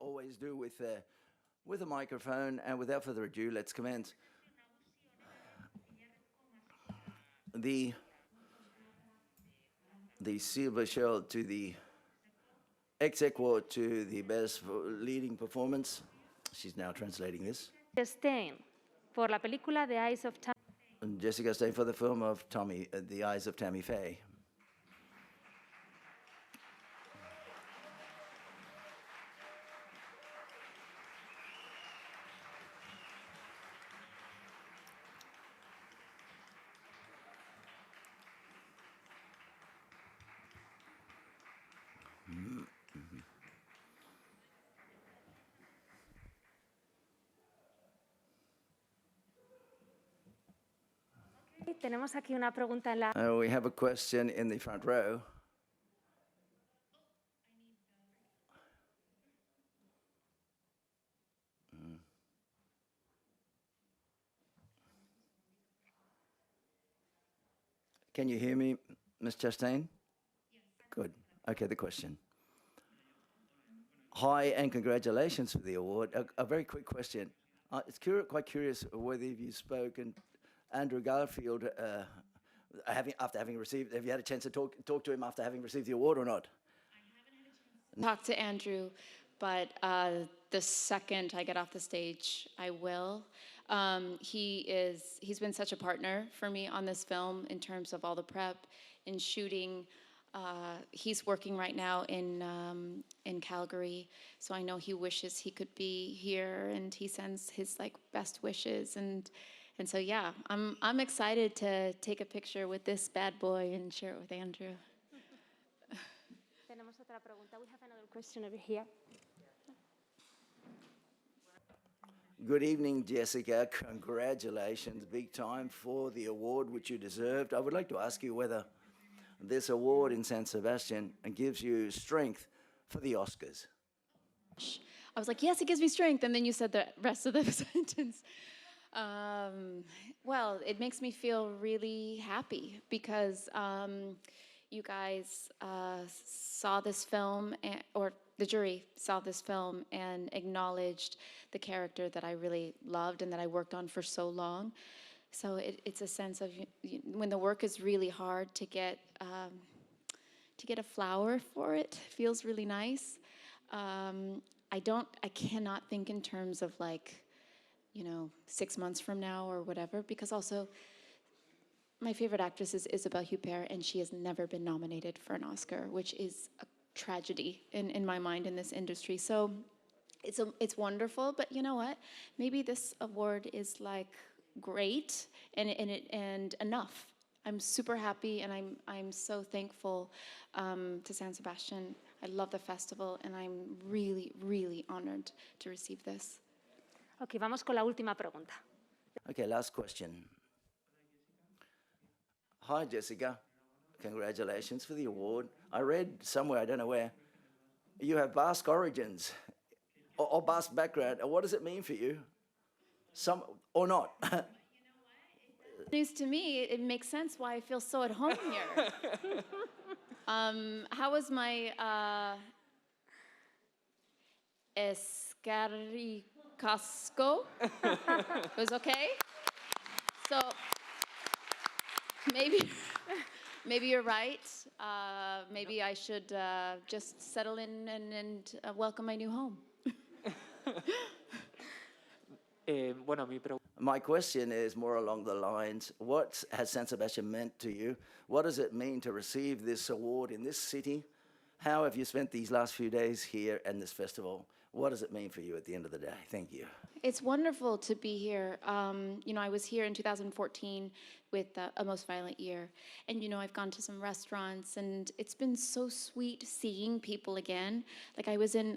always do with a microphone, and without further ado, let's commence. The silver shell to the ex aequo to the best leading performance. She's now translating this. Stein, por la película The Eyes of Tammy. Jessica Stein for the film of Tommy, The Eyes of Tammy Faye. Tenemos aquí una pregunta en la... We have a question in the front row. Can you hear me, Ms. Chastain? Yes. Good. Okay, the question. Hi, and congratulations for the award. A very quick question. It's quite curious whether you've spoken Andrew Garfield after having received. Have you had a chance to talk to him after having received the award or not? I haven't had a chance to talk to Andrew, but the second I get off the stage, I will. He's been such a partner for me on this film in terms of all the prep and shooting. He's working right now in Calgary, so I know he wishes he could be here, and he sends his best wishes, and so yeah, I'm excited to take a picture with this bad boy and share it with Andrew. Tenemos otra pregunta. We have another question over here. Good evening, Jessica. Congratulations, big time for the award which you deserved. I would like to ask you whether this award in San Sebastian gives you strength for the Oscars. I was like, yes, it gives me strength, and then you said the rest of the sentence. Well, it makes me feel really happy because you guys saw this film, or the jury saw this film and acknowledged the character that I really loved and that I worked on for so long. So it's a sense of when the work is really hard, to get a flower for it feels really nice. I cannot think in terms of 6 months from now or whatever, because also my favorite actress is Isabelle Huppert, and she has never been nominated for an Oscar, which is a tragedy in my mind in this industry. So it's wonderful, but you know what? Maybe this award is great and enough. I'm super happy, and I'm so thankful to San Sebastian. I love the festival, and I'm really, really honored to receive this. Ok, vamos con la última pregunta. Okay, last question. Hi, Jessica. Congratulations for the award. I read somewhere, I don't know where, you have Basque origins or Basque background. What does it mean for you? Some or not? News to me, it makes sense why I feel so at home here. How was my Escaricasco? It was okay? So maybe you're right. Maybe I should just settle in and welcome my new home. My question is more along the lines, what has San Sebastian meant to you? What does it mean to receive this award in this city? How have you spent these last few days here in this festival? What does it mean for you at the end of the day? Thank you. It's wonderful to be here. I was here in 2014 with A Most Violent Year. And, I've gone to some restaurants, and it's been so sweet seeing people again. I was in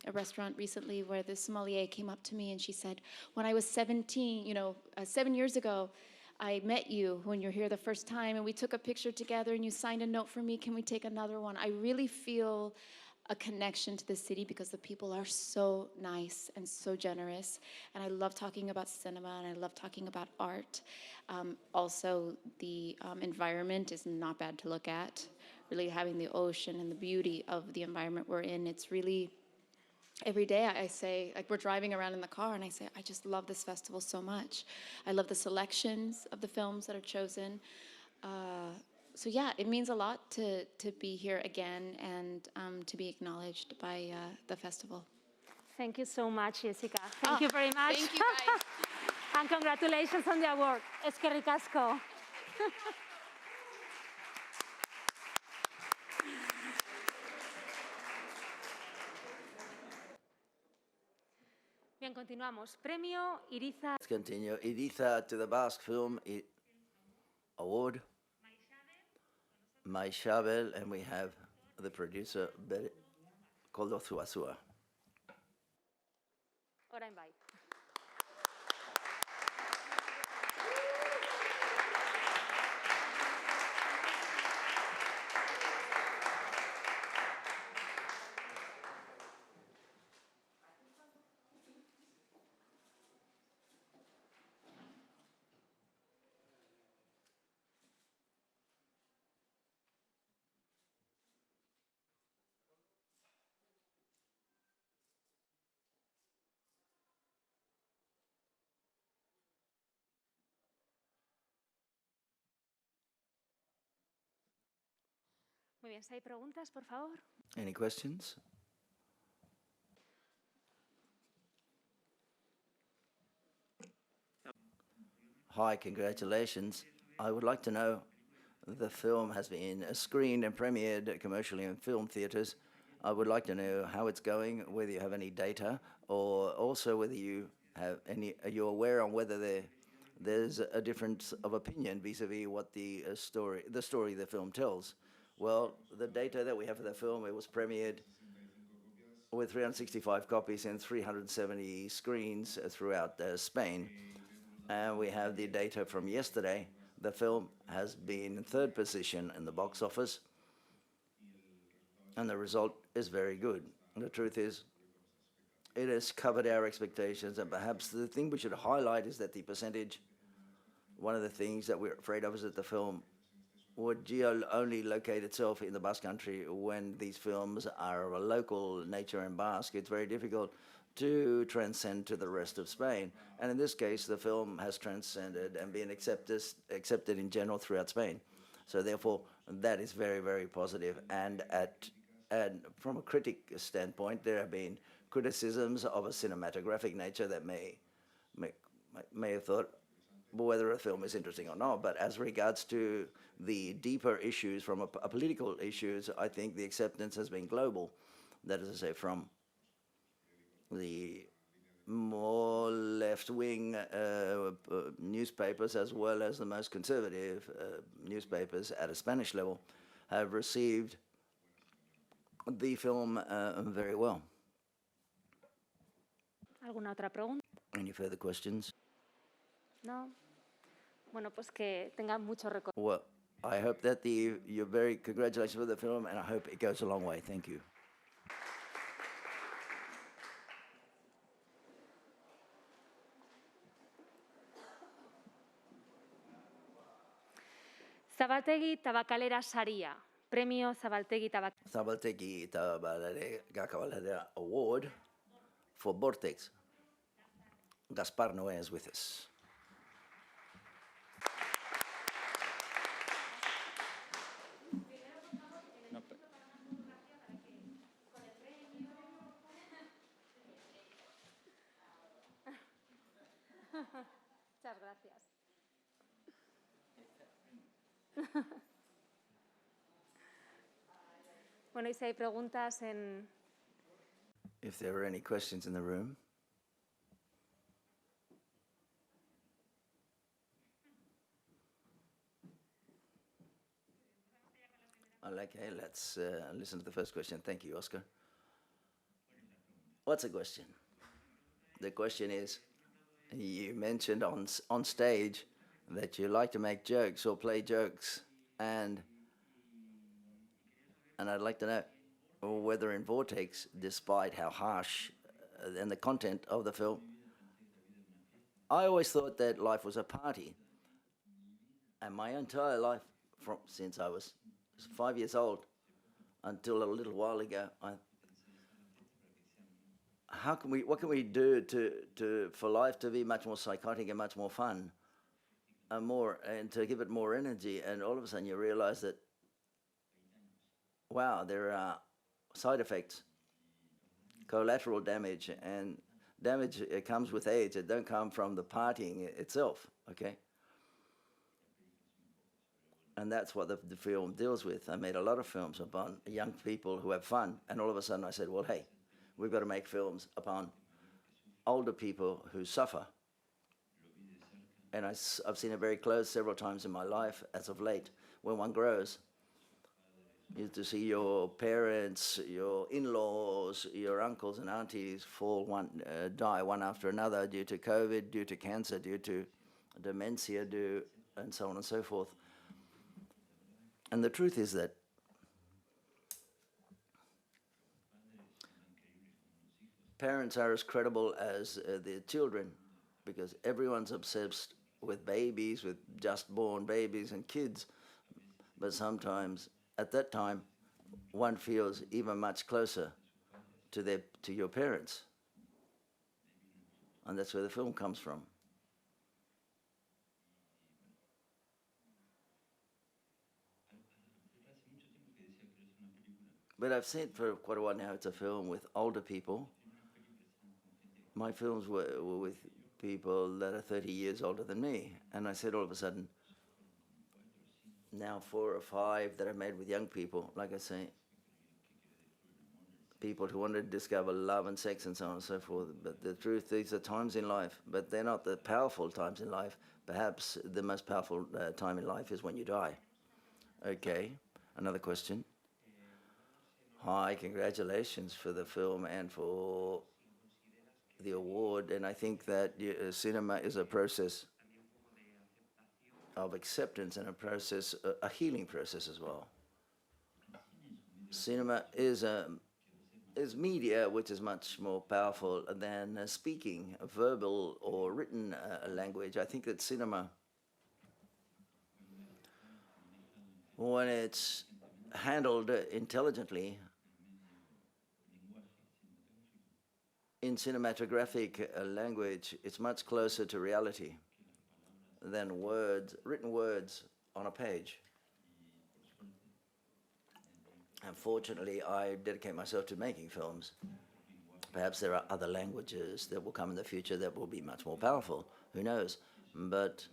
a restaurant recently where the sommelier came up to me and she said, when I was 17, 7 years ago, I met you when you're here the first time, and we took a picture together, and you signed a note for me. Can we take another one? I really feel a connection to the city because the people are so nice and so generous. And I love talking about cinema, and I love talking about art. Also, the environment is not bad to look at. Really having the ocean and the beauty of the environment we're in, it's really every day I say, like we're driving around in the car and I say, I just love this festival so much. I love the selections of the films that are chosen. So yeah, it means a lot to be here again and to be acknowledged by the festival. Thank you so much, Jessica. Thank you very much. Thank you guys. And congratulations on the award. Eskerrik asko. Bien, continuamos. Premio Iriza. Let's continue. Iriza to the Basque Film Award. Maixabel, and we have the producer, Koldo Zuazua. Orain bai. Muy bien, si hay preguntas, por favor. Any questions? Hi, congratulations. I would like to know, the film has been screened and premiered commercially in film theatres. I would like to know how it's going, whether you have any data, or also whether you have any, are you aware on whether there's a difference of opinion vis-a-vis what the story the film tells. Well, the data that we have for the film, it was premiered with 365 copies in 370 screens throughout Spain. And we have the data from yesterday. The film has been in third position in the box office, and the result is very good. The truth is, it has covered our expectations, and perhaps the thing we should highlight is that the percentage, one of the things that we're afraid of is that the film would only locate itself in the Basque Country when these films are of a local nature in Basque. It's very difficult to transcend to the rest of Spain. And in this case, the film has transcended and been accepted in general throughout Spain. So therefore, that is very, very positive. And from a critic standpoint, there have been criticisms of a cinematographic nature that may have thought whether a film is interesting or not. But as regards to the deeper issues, from a political issues, I think the acceptance has been global. That is to say, from the more left-wing newspapers as well as the most conservative newspapers at a Spanish level have received the film very well. ¿Alguna otra pregunta? Any further questions? No. Bueno, pues que tengan mucho recorrido. Well, I hope that you're very congratulations for the film, and I hope it goes a long way. Thank you. Zabaltegi Tabakalera Saria. Premio Zabaltegi Tabakalera. Zabaltegi Tabakalera Award for Vortex. Gaspar Noé is with us. Muchas gracias. Bueno, y si hay preguntas en... If there are any questions in the room. Okay, let's listen to the first question. Thank you, Oscar. What's the question? The question is, you mentioned on stage that you like to make jokes or play jokes, and I'd like to know whether in Vortex, despite how harsh and the content of the film, I always thought that life was a party, and my entire life, since I was 5 years old until a little while ago, what can we do for life to be much more psychotic and much more fun and to give it more energy? And all of a sudden you realize that, wow, there are side effects, collateral damage, and damage it comes with age. It don't come from the partying itself, okay? And that's what the film deals with. I made a lot of films upon young people who have fun, and all of a sudden I said, well, hey, we've got to make films upon older people who suffer. And I've seen it very close several times in my life as of late. When one grows, you to see your parents, your in-laws, your uncles and aunties die one after another due to COVID, due to cancer, due to dementia, and so on and so forth. And the truth is that parents are as credible as their children, because everyone's obsessed with babies, with just born babies and kids. But sometimes, at that time, one feels even much closer to your parents. And that's where the film comes from. But I've said for quite a while now it's a film with older people. My films were with people that are 30 years older than me. And I said all of a sudden, now 4 or 5 that are made with young people, like I say, people who want to discover love and sex and so on and so forth. But the truth, these are times in life, but they're not the powerful times in life. Perhaps the most powerful time in life is when you die. Okay, another question. Hi, congratulations for the film and for the award. And I think that cinema is a process of acceptance and a healing process as well. Cinema is media which is much more powerful than speaking, verbal or written language. I think that cinema, when it's handled intelligently, in cinematographic language, it's much closer to reality than written words on a page. Unfortunately, I dedicate myself to making films. Perhaps there are other languages that will come in the future that will be much more powerful. Who knows? But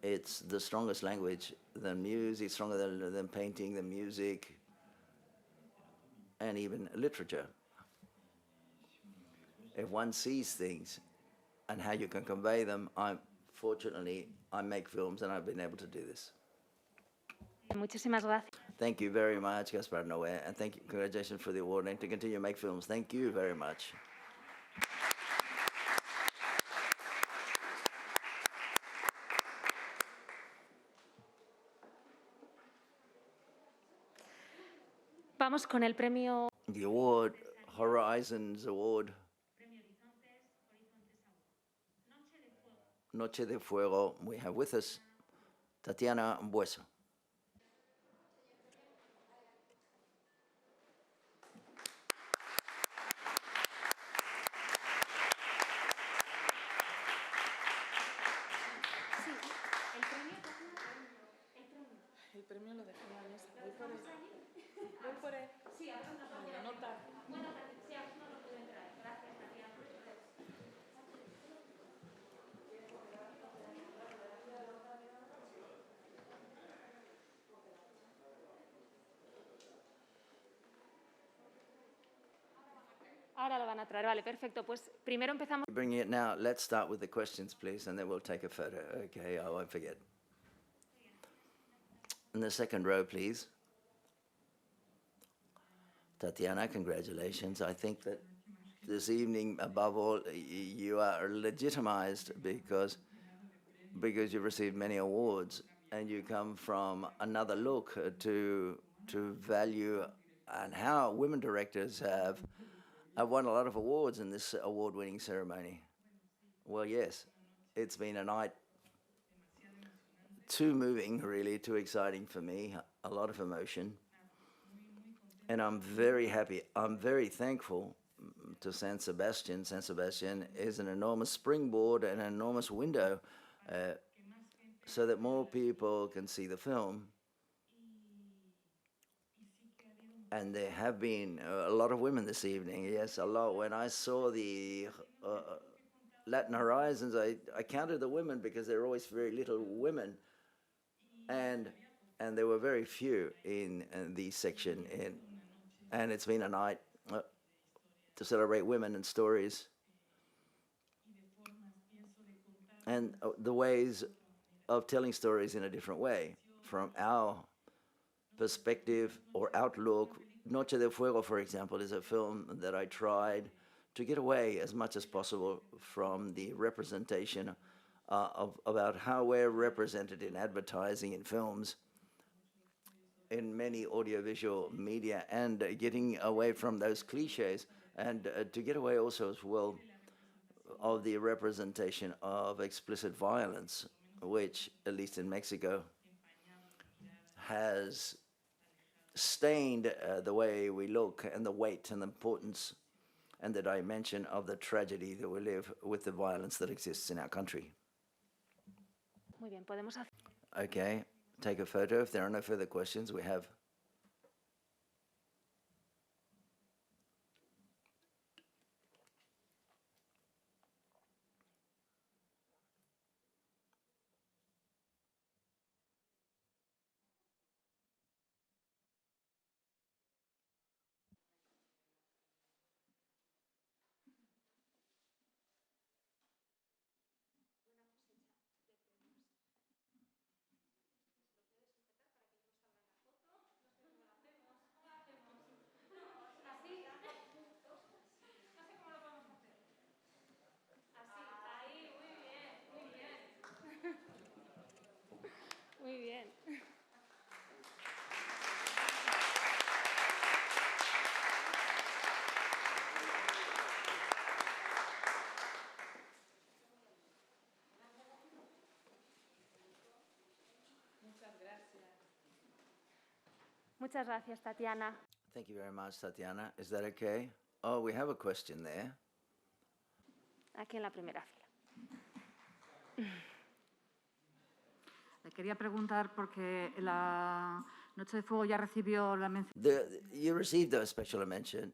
it's the strongest language than music, stronger than painting, than music, and even literature. If one sees things and how you can convey them, fortunately, I make films and I've been able to do this. Muchísimas gracias. Thank you very much, Gaspar Noé, and congratulations for the award, and to continue to make films. Thank you very much. Vamos con el premio. The award, Horizons Award, Noche de Fuego. We have with us Tatiana Bueso. El premio lo dejé en la mesa. Voy por él. Voy por él. Sí, ahora no nota. Bueno, sí, no lo pueden traer. Gracias, Tatiana. Ahora lo van a traer, vale, perfecto. Pues primero empezamos. Bring it now. Let's start with the questions, please, and then we'll take a photo. Okay, I won't forget. In the second row, please. Tatiana, congratulations. I think that this evening, above all, you are legitimized because you've received many awards and you come from another look to value and how women directors have won a lot of awards in this award-winning ceremony. Well, yes, it's been a night too moving, really, too exciting for me, a lot of emotion. And I'm very happy, I'm very thankful to San Sebastian. San Sebastian is an enormous springboard and an enormous window so that more people can see the film. And there have been a lot of women this evening, yes, a lot. When I saw the Latin Horizons, I counted the women because there are always very little women. And there were very few in the section. And it's been a night to celebrate women and stories. And the ways of telling stories in a different way from our perspective or outlook. Noche de Fuego, for example, is a film that I tried to get away as much as possible from the representation about how we're represented in advertising, in films, in many audiovisual media, and getting away from those cliches, and to get away also as well of the representation of explicit violence, which, at least in Mexico, has stained the way we look and the weight and the importance and the dimension of the tragedy that we live with the violence that exists in our country. Muy bien, podemos hacer. Okay, take a photo. If there are no further questions, we have. Muy bien. Muchas gracias, Tatiana. Thank you very much, Tatiana. Is that okay? Oh, we have a question there. Aquí en la primera fila. Le quería preguntar porque la Noche de Fuego ya recibió la mención. You received a special mention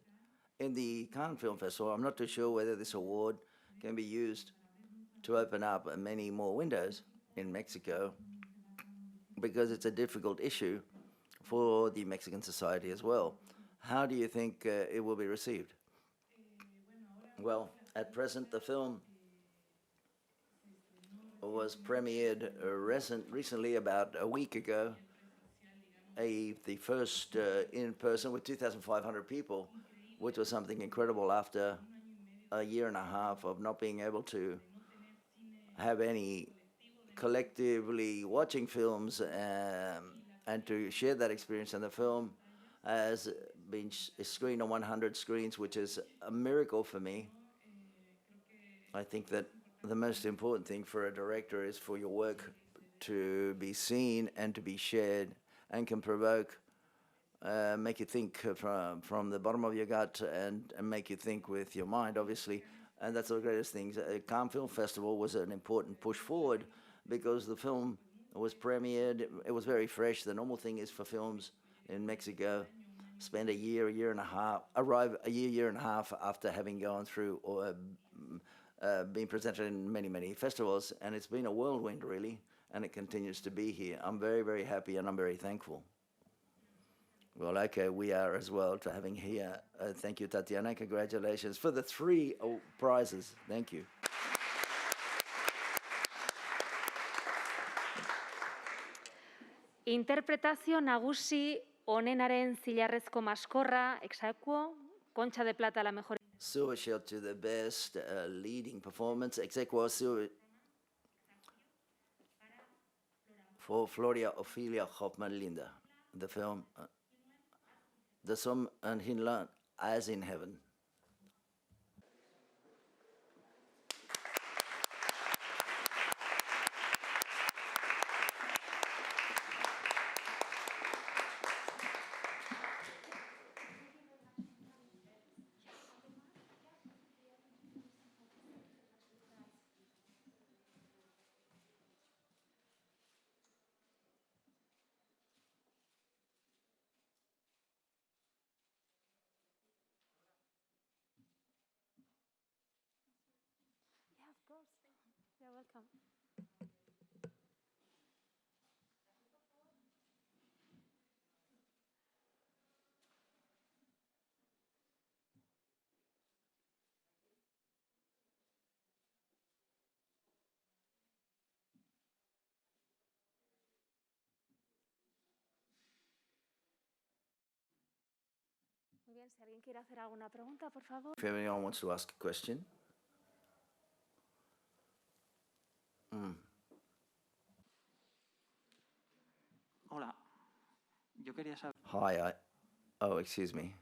in the Cannes Film Festival. I'm not too sure whether this award can be used to open up many more windows in Mexico, because it's a difficult issue for the Mexican society as well. How do you think it will be received? Well, at present, the film was premiered recently, about a week ago, the first in person with 2,500 people, which was something incredible after a year and a half of not being able to have any collectively watching films and to share that experience. And the film has been screened on 100 screens, which is a miracle for me. I think that the most important thing for a director is for your work to be seen and to be shared and can provoke, make you think from the bottom of your gut and make you think with your mind, obviously. And that's the greatest thing. Cannes Film Festival was an important push forward because the film was premiered. It was very fresh. The normal thing is for films in Mexico, spend a year and a half, arrive a year and a half after having gone through or being presented in many, many festivals. And it's been a whirlwind, really, and it continues to be here. I'm very, very happy and I'm very thankful. Well, okay, we are as well to having here. Thank you, Tatiana. Congratulations for the 3 prizes. Thank you. Interpretazio nagusi onenaren zilarrezko maskorra, exequo, Concha de Plata la mejor. Silver Shield to the best leading performance, exequo silver for Floria Ophelia Hoffman Linda. The film, The Som and Hinland as in Heaven. welcome. Muy bien, si alguien quiere hacer alguna pregunta, por favor. If anyone wants to ask a question. Hola, yo quería saber, Hi, oh, excuse me.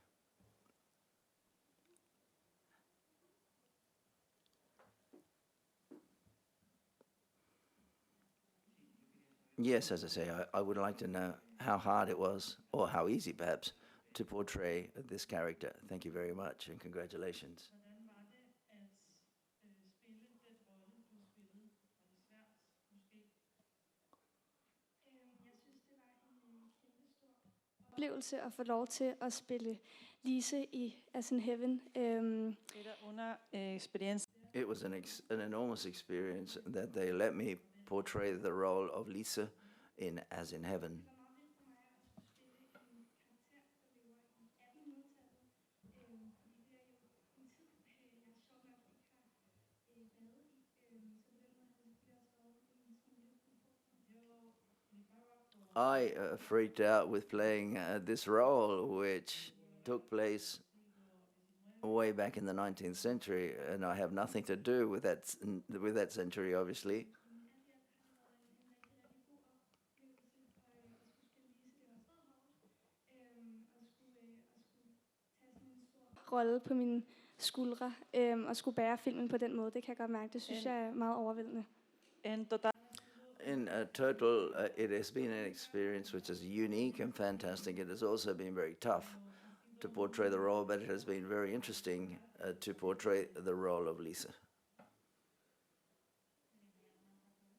Yes, as I say, I would like to know how hard it was, or how easy perhaps, to portray this character. Thank you very much, and congratulations. Hvordan var det at spille den rolle, du spillede? Var det svært, måske? Jeg synes, det var en kæmpestor oplevelse at få lov til at spille Lise i As in Heaven. Det der under experience. It was an enormous experience that they let me portray the role of Lisa in As in Heaven. Det var meget vildt for mig at skulle spille en karakter, der lever i 1800-tallet. Fordi det er jo en tid, jeg sjovt nok ikke har været i. Så på den måde har det selvfølgelig også været en smule udfordrende. I freaked out with playing this role, which took place way back in the 19th century, and I have nothing to do with that century, obviously. Alt i alt har det været en rigtig, rigtig god oplevelse at skulle spille Lise. Det var så hårdt at skulle tage sådan en stor rolle på mine skuldre og skulle bære filmen på den måde. Det kan jeg godt mærke. Det synes jeg er meget overvældende. In total, it has been an experience which is unique and fantastic. It has also been very tough to portray the role, but it has been very interesting to portray the role of Lisa.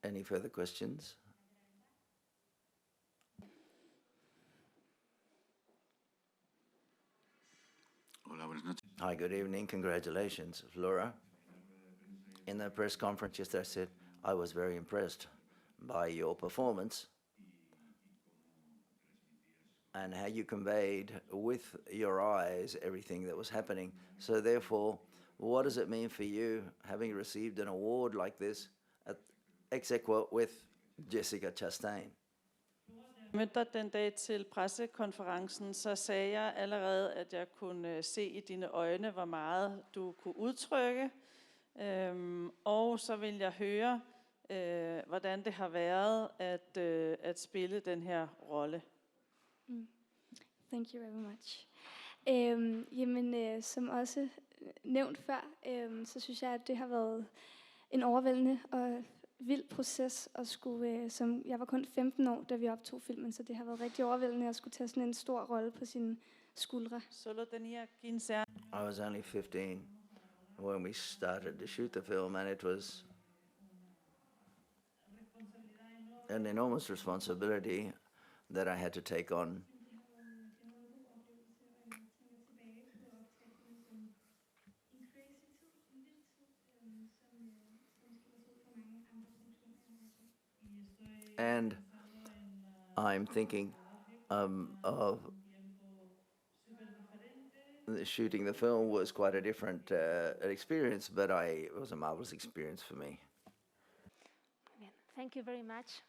Any further questions? Hi, good evening. Congratulations, Laura. In the press conference yesterday, I said I was very impressed by your performance and how you conveyed with your eyes everything that was happening. So therefore, what does it mean for you, having received an award like this, ex aequo with Jessica Chastain? Jeg mødte dig den dag til pressekonferencen, så sagde jeg allerede, at jeg kunne se i dine øjne, hvor meget du kunne udtrykke. Og så vil jeg høre, hvordan det har været at spille den her rolle. Thank you very much. Som også nævnt før, så synes jeg, at det har været en overvældende og vild proces at skulle, jeg var kun 15 år, da vi optog filmen, så det har været rigtig overvældende at skulle tage sådan en stor rolle på sine skuldre. I was only 15 when we started to shoot the film, and it was an enormous responsibility that I had to take on. And I'm thinking of shooting the film was quite a different experience, but it was a marvelous experience for me. Bien, thank you very much.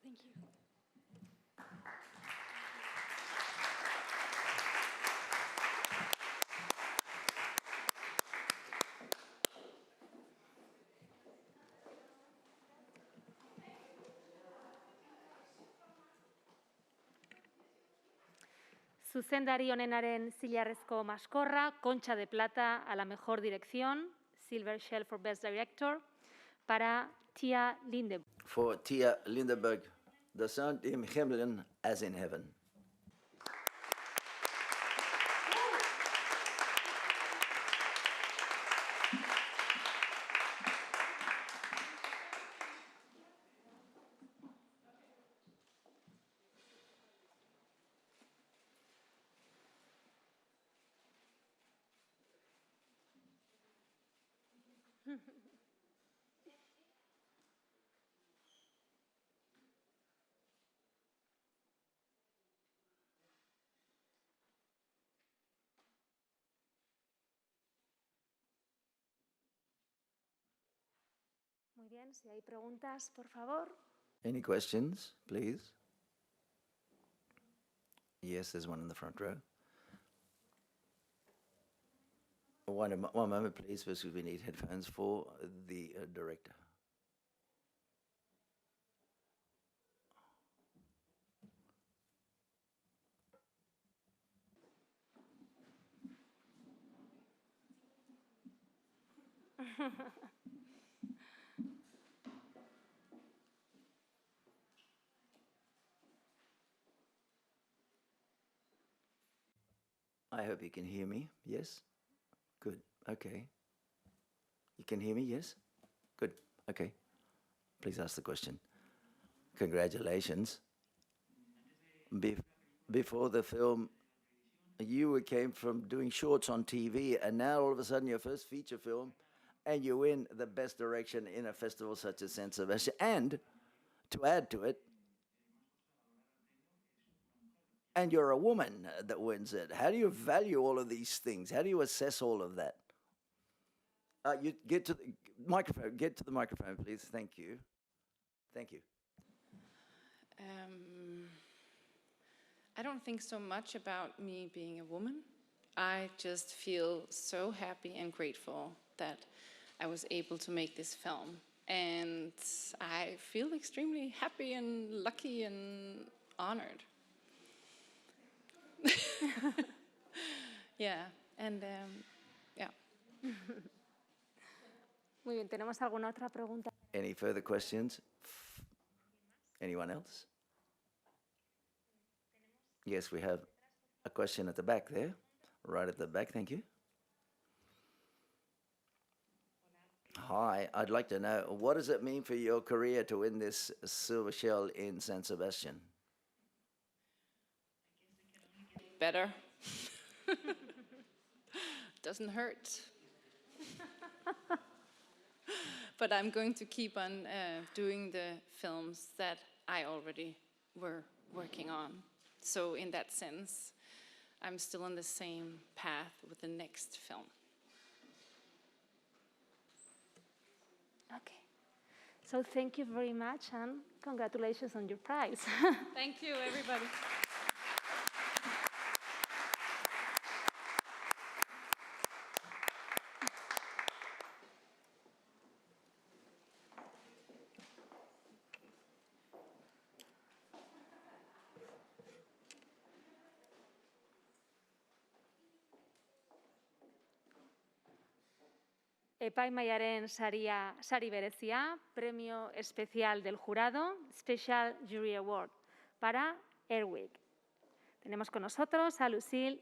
Thank you. Zuzendari onenaren zilarrezko maskorra, Concha de Plata a la mejor dirección, Silver Shell for Best Director, para Tia Lindeberg. For Tia Lindeberg, the Son im Himmel as in heaven. bien, si hay preguntas, por favor. Any questions, please? Yes, there's one in the front row. One moment, please, because we need headphones for the director. I hope you can hear me. Yes? Good. Okay. You can hear me? Yes? Good. Okay. Please ask the question. Congratulations. Before the film, you came from doing shorts on TV, and now all of a sudden your first feature film, and you win the best direction in a festival such as San Sebastian. And to add to it, and you're a woman that wins it. How do you value all of these things? How do you assess all of that? You get to the microphone. Get to the microphone, please. Thank you. Thank you. I don't think so much about me being a woman. I just feel so happy and grateful that I was able to make this film. And I feel extremely happy and lucky and honored. Yeah, and yeah. Muy bien, ¿tenemos alguna otra pregunta? Any further questions? Anyone else? Yes, we have a question at the back there. Right at the back, thank you. Hi, I'd like to know, what does it mean for your career to win this silver shell in San Sebastian? Better. Doesn't hurt. But I'm going to keep on doing the films that I already were working on. So in that sense, I'm still on the same path with the next film. Okay. So thank you very much and congratulations on your prize. Thank you, everybody. Epaimahaiaren sari berezia, premio especial del jurado, Special Jury Award, para Airwick. Tenemos con nosotros a Lucille.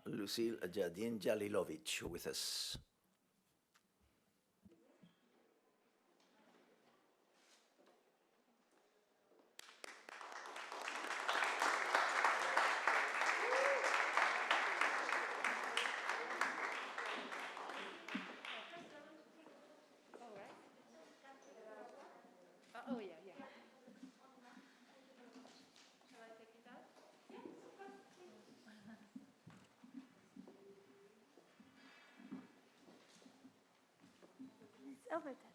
Lucille Jadin Jalilovic with us. Oh, yeah, yeah. It's over there.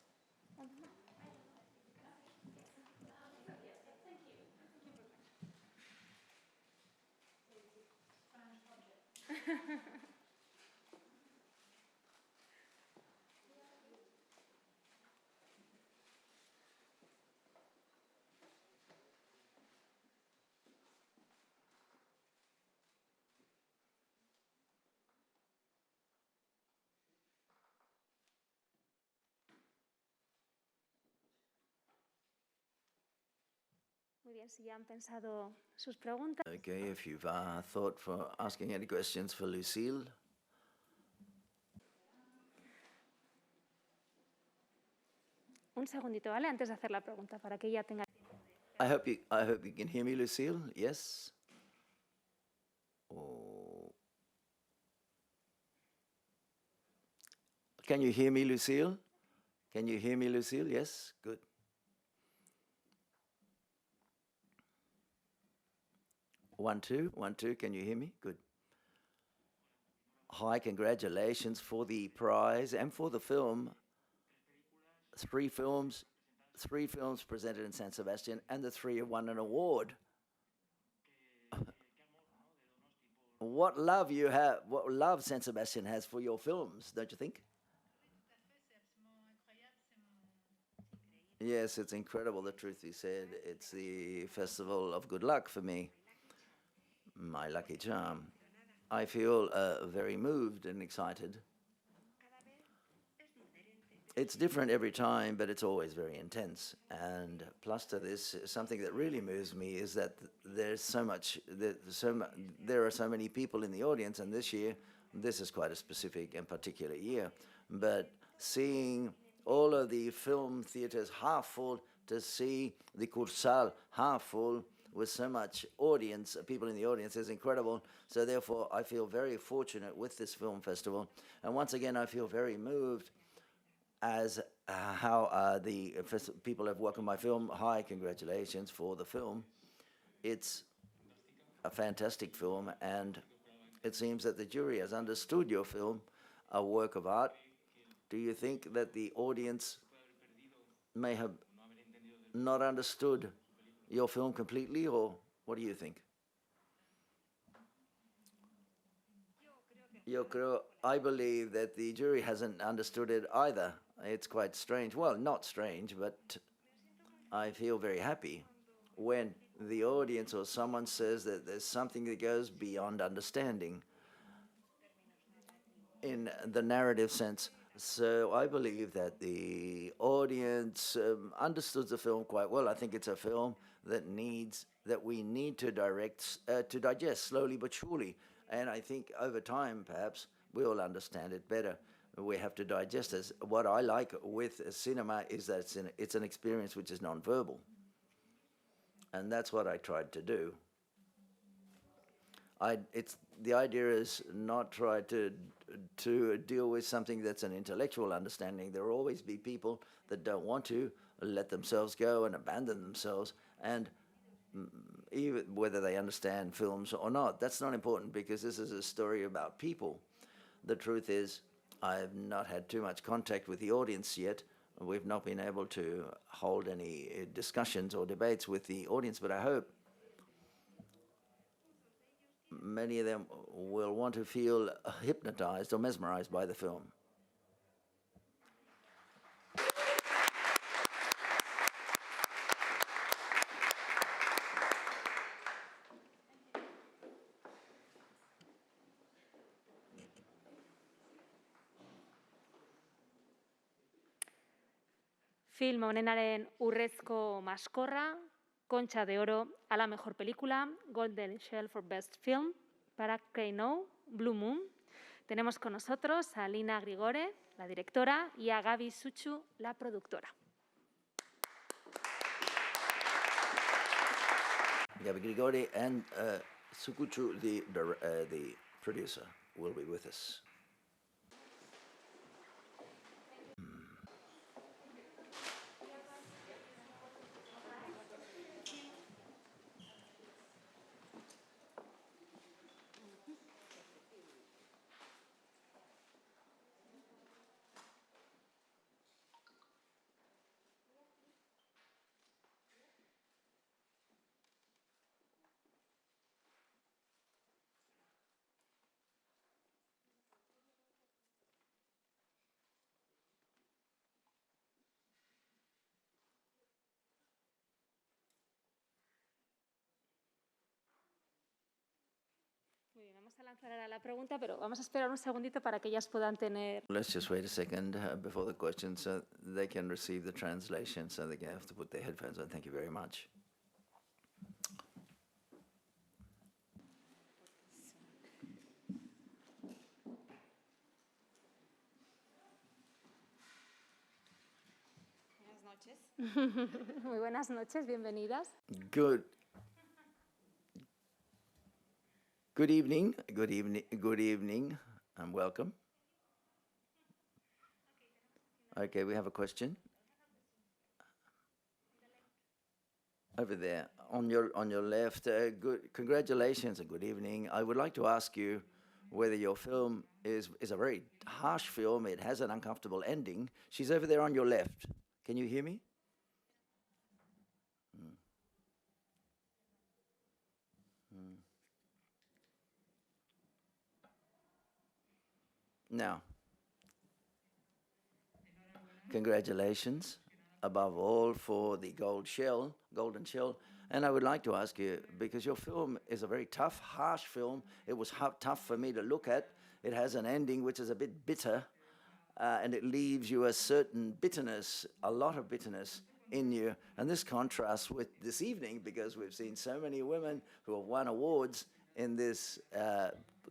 Muy bien, si ya han pensado sus preguntas. Okay, if you've thought for asking any questions for Lucille. Un segundito, ¿vale? Antes de hacer la pregunta, para que ella tenga... I hope you can hear me, Lucille. Yes? Oh. Can you hear me, Lucille? Can you hear me, Lucille? Yes? Good. One, two. Can you hear me? Good. Hi, congratulations for the prize and for the film. 3 films 3 films presented in San Sebastian, and the 3 have won an award. What love San Sebastian has for your films, don't you think? Yes, it's incredible, the truth he said. It's the festival of good luck for me, my lucky charm. I feel very moved and excited. It's different every time, but it's always very intense. And plus to this, something that really moves me is that there are so many people in the audience, and this year, this is quite a specific and particular year, but seeing all of the film theaters half full, to see the Cursal half full with so much audience, people in the audience, is incredible. So therefore, I feel very fortunate with this film festival. And once again, I feel very moved as how the people have welcomed my film. Hi, congratulations for the film. It's a fantastic film, and it seems that the jury has understood your film, a work of art. Do you think that the audience may have not understood your film completely, or what do you think? I believe that the jury hasn't understood it either. It's quite strange. Well, not strange, but I feel very happy when the audience or someone says that there's something that goes beyond understanding in the narrative sense. So I believe that the audience understood the film quite well. I think it's a film that we need to digest slowly but surely. And I think over time, perhaps, we'll understand it better. We have to digest it. What I like with cinema is that it's an experience which is non-verbal. And that's what I tried to do. The idea is not try to deal with something that's an intellectual understanding. There will always be people that don't want to let themselves go and abandon themselves, and even whether they understand films or not, that's not important, because this is a story about people. The truth is, I've not had too much contact with the audience yet. We've not been able to hold any discussions or debates with the audience, but I hope many of them will want to feel hypnotized or mesmerized by the film. Film honenaren urrezko maskorra, Concha de Oro a la mejor película, Golden Shell for Best Film, para Kreinou, Blue Moon. Tenemos con nosotros a Lina Grigore, la directora, y a Gaby Suchu, la productora. Gaby Grigore and Sukuchu, the producer, will be with us. Muy bien, vamos a lanzar ahora la pregunta, pero vamos a esperar un segundito para que ellas puedan tener. Let's just wait a second before the question so they can receive the translation, so they have to put their headphones on. Thank you very much. Muy buenas noches, bienvenidas. Good evening, and welcome. Okay, we have a question. Over there, on your left. Congratulations and good evening. I would like to ask you whether your film is a very harsh film. It has an uncomfortable ending. She's over there on your left. Can you hear me? Now, congratulations, above all, for the golden shell. And I would like to ask you, because your film is a very tough, harsh film. It was tough for me to look at. It has an ending which is a bit bitter, and it leaves you a certain bitterness, a lot of bitterness in you. And this contrasts with this evening, because we've seen so many women who have won awards in this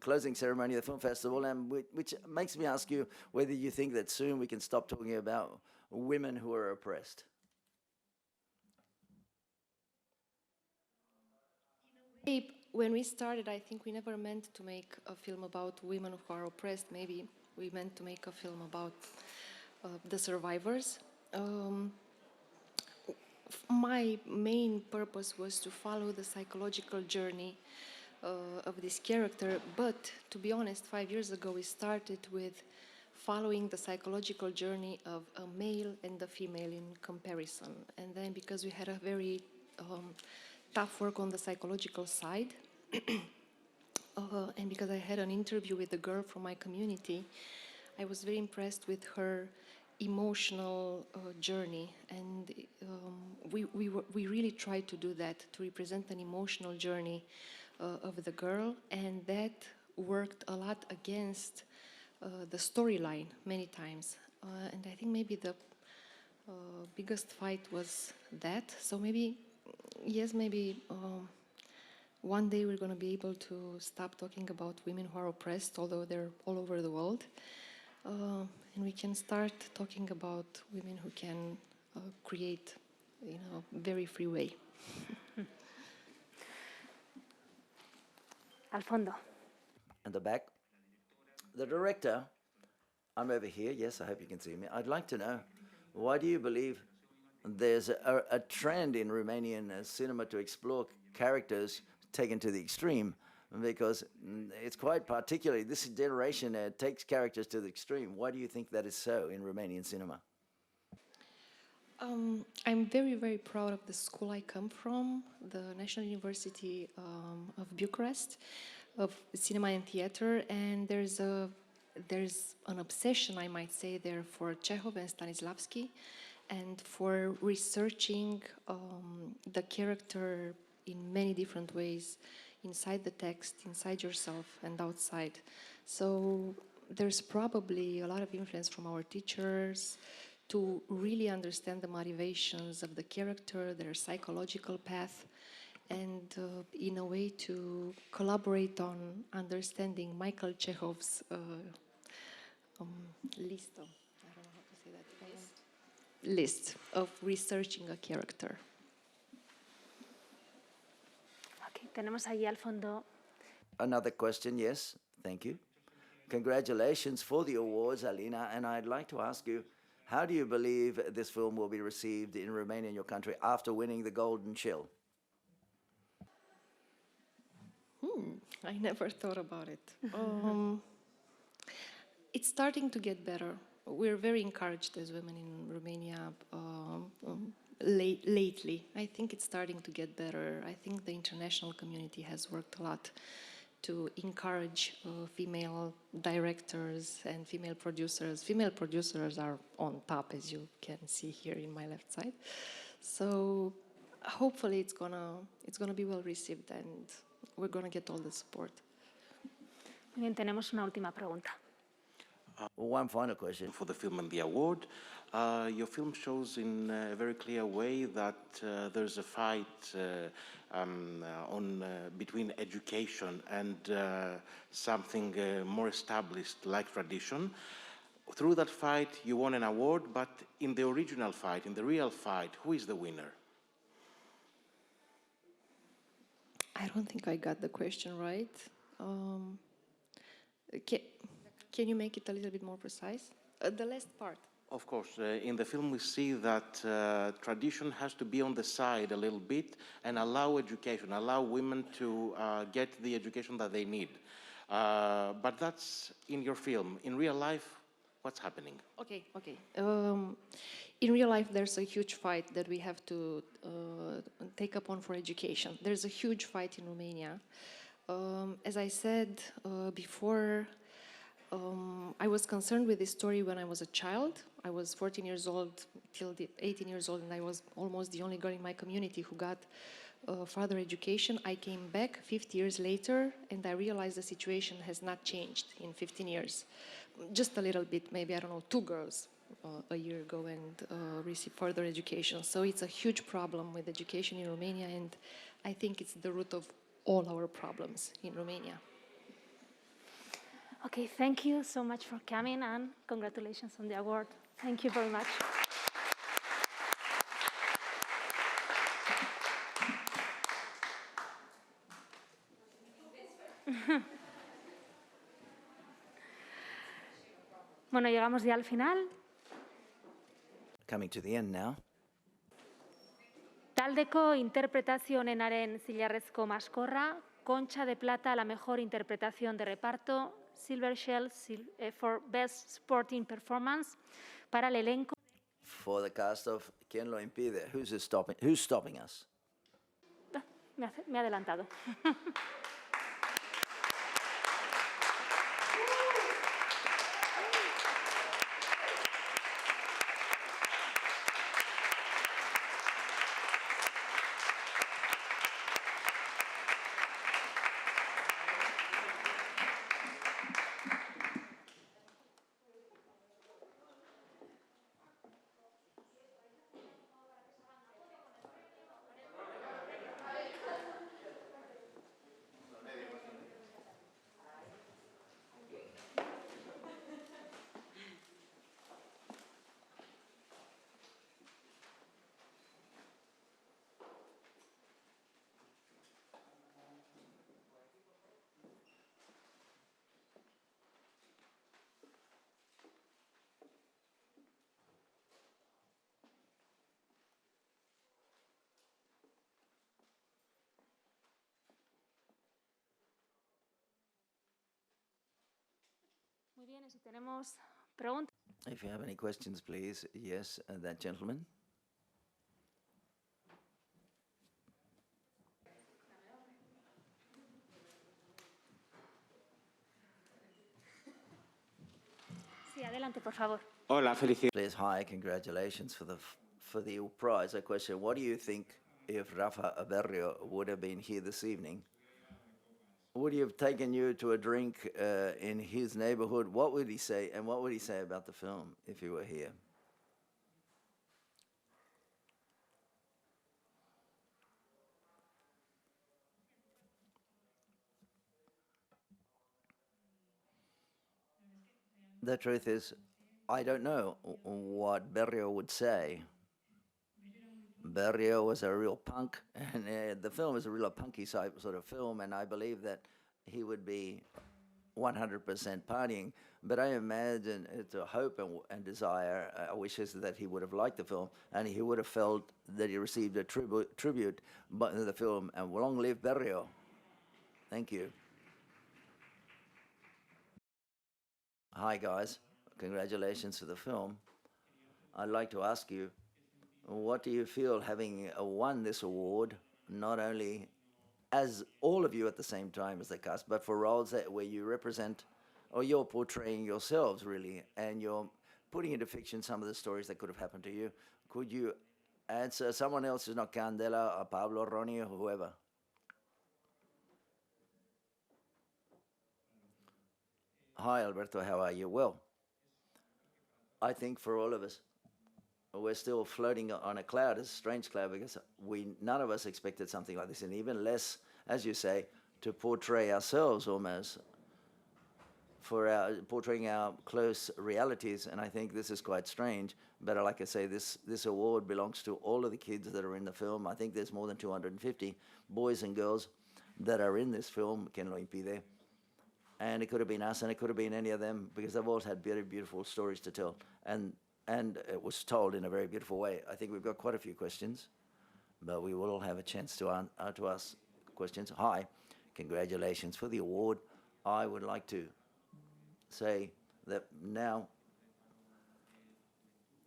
closing ceremony of the film festival, and which makes me ask you whether you think that soon we can stop talking about women who are oppressed. When we started, I think we never meant to make a film about women who are oppressed. Maybe we meant to make a film about the survivors. My main purpose was to follow the psychological journey of this character, but to be honest, 5 years ago we started with following the psychological journey of a male and a female in comparison. And then because we had a very tough work on the psychological side, and because I had an interview with a girl from my community, I was very impressed with her emotional journey, and we really tried to do that, to represent an emotional journey of the girl, and that worked a lot against the storyline many times. And I think maybe the biggest fight was that. So maybe, yes, maybe one day we're going to be able to stop talking about women who are oppressed, although they're all over the world. And we can start talking about women who can create, very free way. Al fondo. And the back. The director, I'm over here. Yes, I hope you can see me. I'd like to know, why do you believe there's a trend in Romanian cinema to explore characters taken to the extreme? Because it's quite particularly, this generation takes characters to the extreme. Why do you think that is so in Romanian cinema? I'm very, very proud of the school I come from, the National University of Bucharest, of cinema and theater, and there's an obsession, I might say, there for Chekhov and Stanislavski, and for researching the character in many different ways, inside the text, inside yourself, and outside. So there's probably a lot of influence from our teachers to really understand the motivations of the character, their psychological path, and in a way to collaborate on understanding Michael Chekhov's list of, I don't know how to say that, list of researching a character. Okay, tenemos allí al fondo. Another question, yes, thank you. Congratulations for the awards, Alina, and I'd like to ask you, how do you believe this film will be received in Romania, in your country, after winning the Golden Shell? I never thought about it. It's starting to get better. We're very encouraged as women in Romania lately. I think it's starting to get better. I think the international community has worked a lot to encourage female directors and female producers. Female producers are on top, as you can see here in my left side. So hopefully it's gonna be well received, and we're gonna get all the support. Bien, tenemos una última pregunta. One final question. For the film and the award, your film shows in a very clear way that there's a fight between education and something more established like tradition. Through that fight, you won an award, but in the original fight, in the real fight, who is the winner? I don't think I got the question right. Can you make it a little bit more precise? The last part. Of course, in the film we see that tradition has to be on the side a little bit and allow education, allow women to get the education that they need. But that's in your film. In real life, what's happening? Okay. In real life, there's a huge fight that we have to take up on for education. There's a huge fight in Romania. As I said before, I was concerned with this story when I was a child. I was 14 years old till 18 years old, and I was almost the only girl in my community who got further education. I came back 50 years later, and I realized the situation has not changed in 15 years. Just a little bit, maybe, I don't know, 2 girls a year ago and receive further education. So it's a huge problem with education in Romania, and I think it's the root of all our problems in Romania. Okay, thank you so much for coming and congratulations on the award. Thank you very much. Bueno, llegamos ya al final. Coming to the end now. Taldeko interpretazio onenaren zilarrezko maskorra, Concha de Plata a la mejor interpretación de reparto, Silver Shell for Best Supporting Performance, para el elenco. For the cast of ¿Quién lo impide? Who's stopping us? Me he adelantado. Muy bien, y si tenemos preguntas. If you have any questions, please. Yes, that gentleman. Sí, adelante, por favor. Hola, felicidades. Please, hi, congratulations for the prize. A question: what do you think if Rafa Aberrio would have been here this evening? Would he have taken you to a drink in his neighborhood? What would he say, and what would he say about the film if he were here? The truth is, I don't know what Berrio would say. Berrio was a real punk, and the film is a real punky sort of film, and I believe that he would be 100% partying. But I imagine it's a hope and desire, wishes that he would have liked the film, and he would have felt that he received a tribute by the film. And long live Berrio. Thank you. Hi, guys. Congratulations for the film. I'd like to ask you, what do you feel having won this award, not only as all of you at the same time as the cast, but for roles where you represent, or you're portraying yourselves, really, and you're putting into fiction some of the stories that could have happened to you? Could you answer someone else who's not Candela, or Pablo, Ronnie, or whoever? Hi, Alberto, how are you? Well, I think for all of us, we're still floating on a cloud, a strange cloud, because none of us expected something like this, and even less, as you say, to portray ourselves almost, portraying our close realities, and I think this is quite strange. But like I say, this award belongs to all of the kids that are in the film. I think there's more than 250 boys and girls that are in this film, Quien lo impide. And it could have been us, and it could have been any of them, because they've all had very beautiful stories to tell. And it was told in a very beautiful way. I think we've got quite a few questions, but we will all have a chance to ask questions. Hi, congratulations for the award. I would like to say that now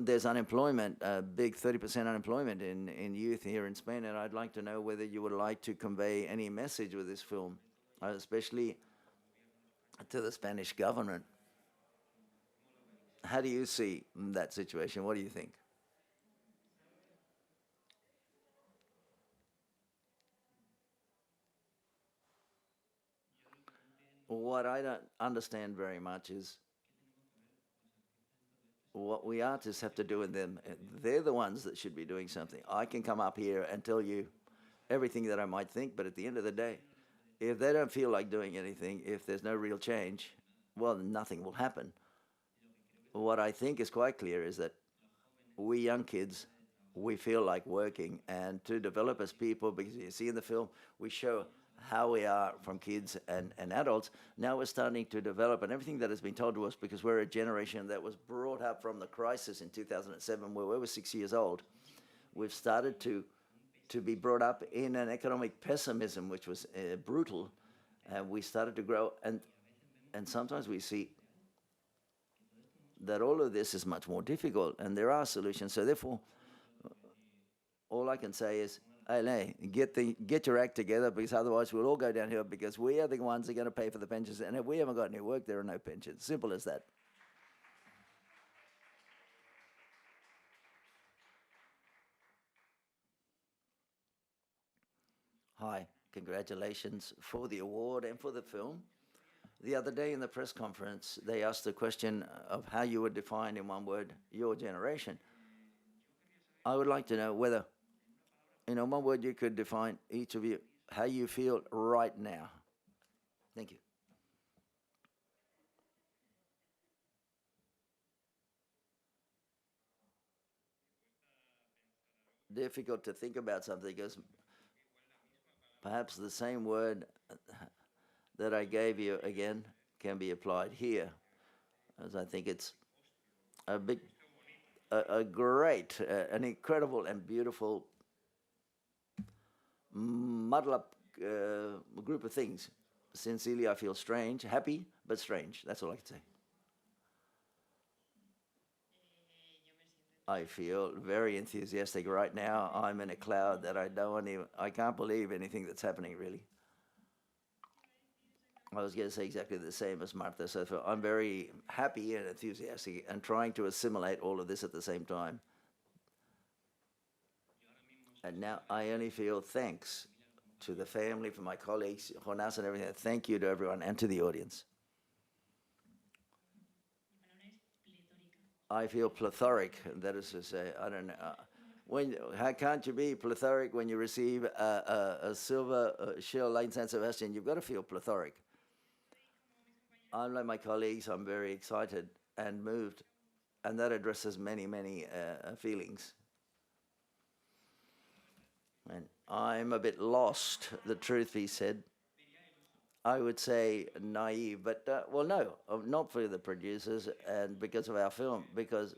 there's unemployment, a big 30% unemployment in youth here in Spain, and I'd like to know whether you would like to convey any message with this film, especially to the Spanish government, How do you see that situation? What do you think? What I don't understand very much is what we artists have to do with them. They're the ones that should be doing something. I can come up here and tell you everything that I might think, but at the end of the day, if they don't feel like doing anything, if there's no real change, well, nothing will happen. What I think is quite clear is that we young kids, we feel like working and to develop as people, because you see in the film, we show how we are from kids and adults. Now we're starting to develop, and everything that has been told to us, because we're a generation that was brought up from the crisis in 2007, where we were 6 years old. We've started to be brought up in an economic pessimism, which was brutal, and we started to grow, and sometimes we see that all of this is much more difficult, and there are solutions. So therefore, all I can say is, hey, get your act together, because otherwise we'll all go downhill, because we are the ones that are going to pay for the pensions, and if we haven't got any work, there are no pensions. Simple as that. Hi, congratulations for the award and for the film. The other day in the press conference, they asked the question of how you would define in one word your generation. I would like to know whether, in one word, you could define, each of you, how you feel right now. Thank you. Difficult to think about something, because perhaps the same word that I gave you again can be applied here, as I think it's a great, an incredible and beautiful muddle up group of things. Sincerely, I feel strange, happy, but strange. That's all I can say. I feel very enthusiastic right now. I'm in a cloud that I can't believe anything that's happening, really. I was going to say exactly the same as Martha. So I'm very happy and enthusiastic and trying to assimilate all of this at the same time. And now I only feel thanks to the family, for my colleagues, Jonas and everything. Thank you to everyone and to the audience. I feel plethoric, that is to say, I don't know. How can't you be plethoric when you receive a silver shell like San Sebastian? You've got to feel plethoric. I'm like my colleagues, I'm very excited and moved, and that addresses many, many feelings. And I'm a bit lost, the truth be said. I would say naive, but, well, no, not for the producers and because of our film, because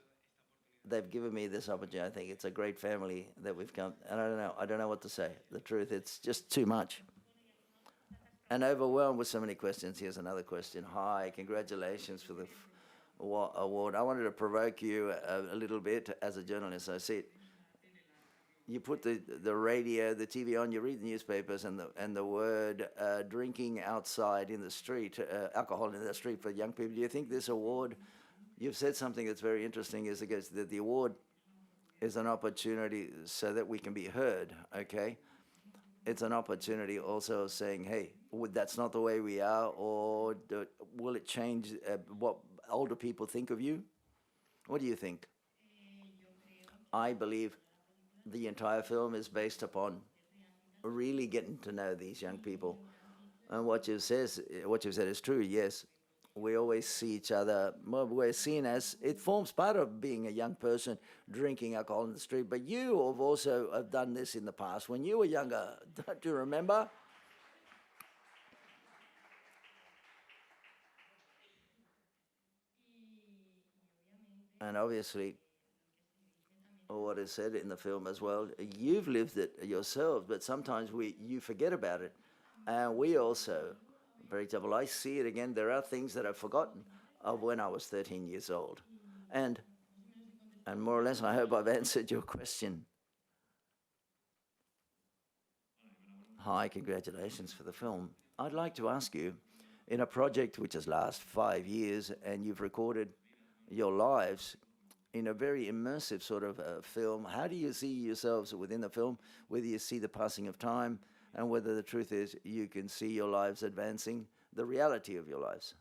they've given me this opportunity. I think it's a great family that we've come, and I don't know what to say. The truth, it's just too much. And overwhelmed with so many questions. Here's another question. Hi, congratulations for the award. I wanted to provoke you a little bit as a journalist. I see it. You put the radio, the TV on, you read the newspapers, and the word drinking outside in the street, alcohol in the street for young people. Do you think this award, you've said something that's very interesting, is that the award is an opportunity so that we can be heard, okay? It's an opportunity also of saying, hey, that's not the way we are, or will it change what older people think of you? What do you think? I believe the entire film is based upon really getting to know these young people. And what you've said is true, yes. We always see each other, well, we're seen as, it forms part of being a young person drinking alcohol in the street, but you have also done this in the past. When you were younger, don't you remember? And obviously, what is said in the film as well, you've lived it yourself, but sometimes you forget about it. And we also, for example, I see it again, there are things that I've forgotten of when I was 13 years old. And more or less, I hope I've answered your question. Hi, congratulations for the film. I'd like to ask you, in a project which has lasted 5 years, and you've recorded your lives in a very immersive sort of film. How do you see yourselves within the film, whether you see the passing of time and whether the truth is you can see your lives advancing, the reality of your lives?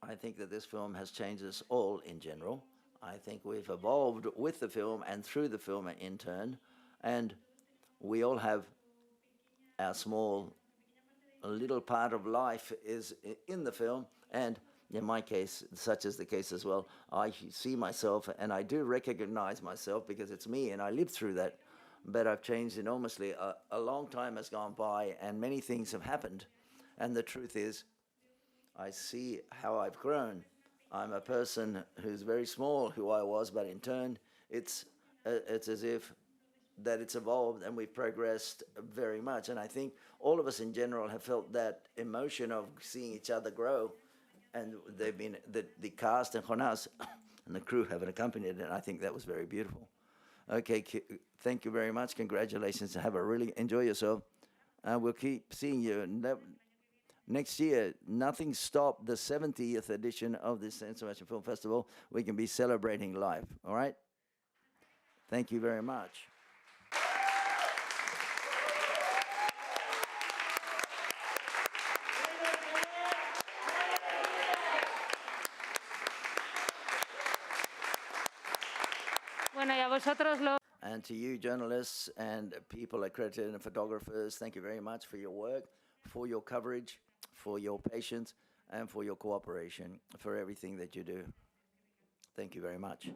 I think that this film has changed us all in general. I think we've evolved with the film and through the film in turn, and we all have our small little part of life is in the film, and in my case, such is the case as well, I see myself and I do recognize myself because it's me and I lived through that, but I've changed enormously. A long time has gone by and many things have happened, and the truth is I see how I've grown. I'm a person who's very small, who I was, but in turn, it's as if that it's evolved and we've progressed very much. And I think all of us in general have felt that emotion of seeing each other grow. And they've been, the cast and Jonas and the crew have accompanied it, and I think that was very beautiful. Okay, thank you very much. Congratulations. Enjoy yourself. We'll keep seeing you. Next year, nothing stopped the 70th edition of the San Sebastian Film Festival. We can be celebrating life, all right? Thank you very much. Bueno, y a vosotros los... And to you, journalists and people accredited and photographers, thank you very much for your work, for your coverage, for your patience, and for your cooperation, for everything that you do. Thank you very much.